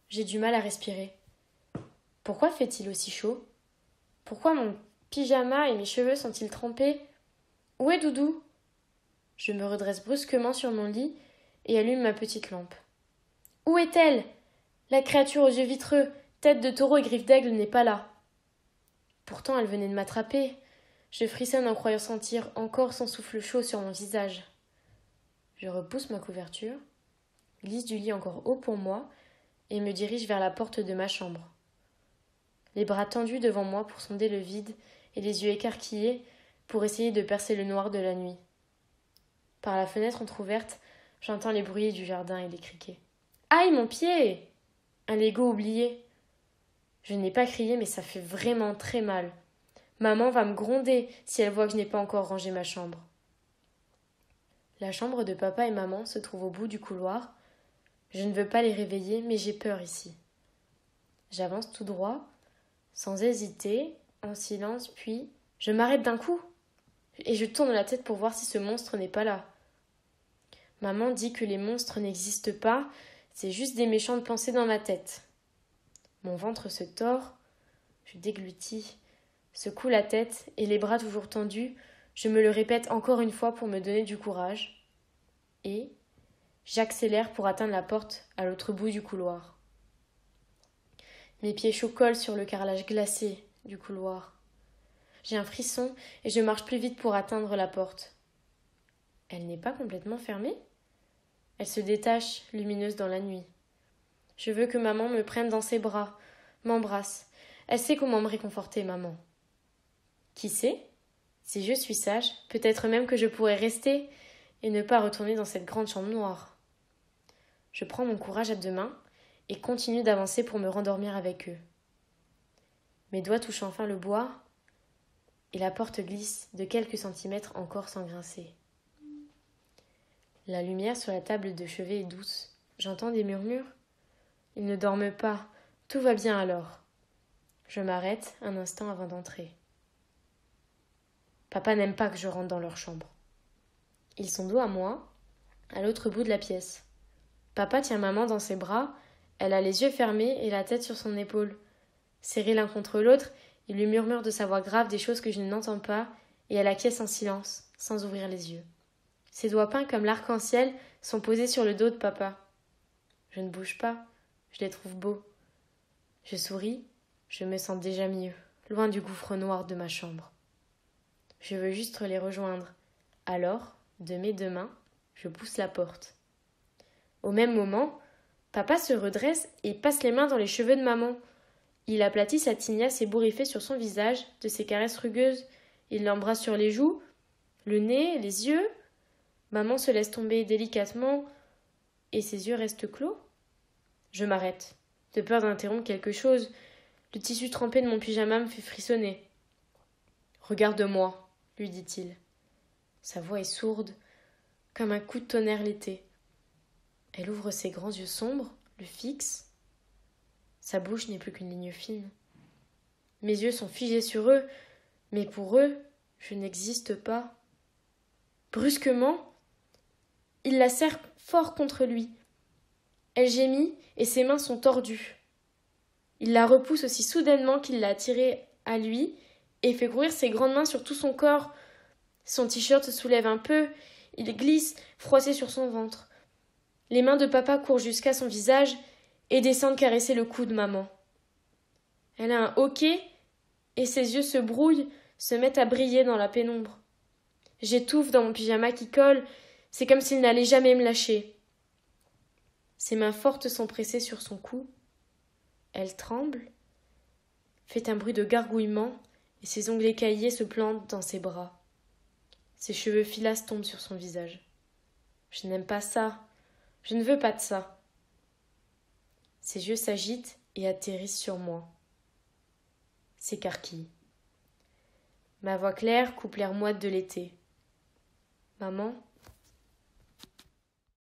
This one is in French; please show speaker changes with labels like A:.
A: J'ai du mal à respirer. Pourquoi fait-il aussi chaud? Pourquoi mon pyjama et mes cheveux sont-ils trempés? Où est Doudou? Je me redresse brusquement sur mon lit et allume ma petite lampe. Où est-elle? La créature aux yeux vitreux, tête de taureau et griffes d'aigle n'est pas là. Pourtant elle venait de m'attraper. Je frissonne en croyant sentir encore son souffle chaud sur mon visage. Je repousse ma couverture, glisse du lit encore haut pour moi et me dirige vers la porte de ma chambre. Les bras tendus devant moi pour sonder le vide et les yeux écarquillés pour essayer de percer le noir de la nuit. Par la fenêtre entr'ouverte, j'entends les bruits du jardin et les criquets. Aïe, mon pied! Un Lego oublié. Je n'ai pas crié, mais ça fait vraiment très mal. Maman va me gronder si elle voit que je n'ai pas encore rangé ma chambre. La chambre de papa et maman se trouve au bout du couloir. Je ne veux pas les réveiller, mais j'ai peur ici. J'avance tout droit, sans hésiter, en silence, puis je m'arrête d'un coup et je tourne la tête pour voir si ce monstre n'est pas là. Maman dit que les monstres n'existent pas, c'est juste des méchantes pensées dans ma tête. Mon ventre se tord, je déglutis, secoue la tête et les bras toujours tendus, je me le répète encore une fois pour me donner du courage. Et j'accélère pour atteindre la porte à l'autre bout du couloir. Mes pieds chauds collent sur le carrelage glacé du couloir. J'ai un frisson et je marche plus vite pour atteindre la porte. Elle n'est pas complètement fermée? Elle se détache, lumineuse dans la nuit. Je veux que maman me prenne dans ses bras, m'embrasse. Elle sait comment me réconforter, maman. Qui sait? Si je suis sage, peut-être même que je pourrais rester et ne pas retourner dans cette grande chambre noire. Je prends mon courage à deux mains et continue d'avancer pour me rendormir avec eux. Mes doigts touchent enfin le bois et la porte glisse de quelques centimètres encore sans grincer. La lumière sur la table de chevet est douce. J'entends des murmures. Ils ne dorment pas. Tout va bien alors. Je m'arrête un instant avant d'entrer. Papa n'aime pas que je rentre dans leur chambre. Ils sont dos à moi, à l'autre bout de la pièce. Papa tient maman dans ses bras, elle a les yeux fermés et la tête sur son épaule. Serrés l'un contre l'autre, il lui murmure de sa voix grave des choses que je n'entends pas, et elle acquiesce en silence, sans ouvrir les yeux. Ses doigts peints comme l'arc-en-ciel sont posés sur le dos de papa. Je ne bouge pas, je les trouve beaux. Je souris, je me sens déjà mieux, loin du gouffre noir de ma chambre. Je veux juste les rejoindre. Alors, de mes deux mains, je pousse la porte. Au même moment, papa se redresse et passe les mains dans les cheveux de maman. Il aplatit sa tignasse ébouriffée sur son visage, de ses caresses rugueuses. Il l'embrasse sur les joues, le nez, les yeux. Maman se laisse tomber délicatement et ses yeux restent clos. Je m'arrête, de peur d'interrompre quelque chose. Le tissu trempé de mon pyjama me fait frissonner. Regarde-moi, lui dit-il. Sa voix est sourde, comme un coup de tonnerre l'été. Elle ouvre ses grands yeux sombres, le fixe. Sa bouche n'est plus qu'une ligne fine. Mes yeux sont figés sur eux, mais pour eux, je n'existe pas. Brusquement, il la serre fort contre lui. Elle gémit et ses mains sont tordues. Il la repousse aussi soudainement qu'il l'a attirée à lui et fait courir ses grandes mains sur tout son corps. Son t-shirt se soulève un peu, il glisse, froissé sur son ventre. Les mains de papa courent jusqu'à son visage et descendent caresser le cou de maman. Elle a un hoquet et ses yeux se brouillent, se mettent à briller dans la pénombre. J'étouffe dans mon pyjama qui colle, c'est comme s'il n'allait jamais me lâcher. Ses mains fortes sont pressées sur son cou. Elle tremble, fait un bruit de gargouillement et ses ongles écaillés se plantent dans ses bras. Ses cheveux filasses tombent sur son visage. Je n'aime pas ça. Je ne veux pas de ça. Ses yeux s'agitent et atterrissent sur moi. S'écarquillent. Ma voix claire coupe l'air moite de l'été. Maman,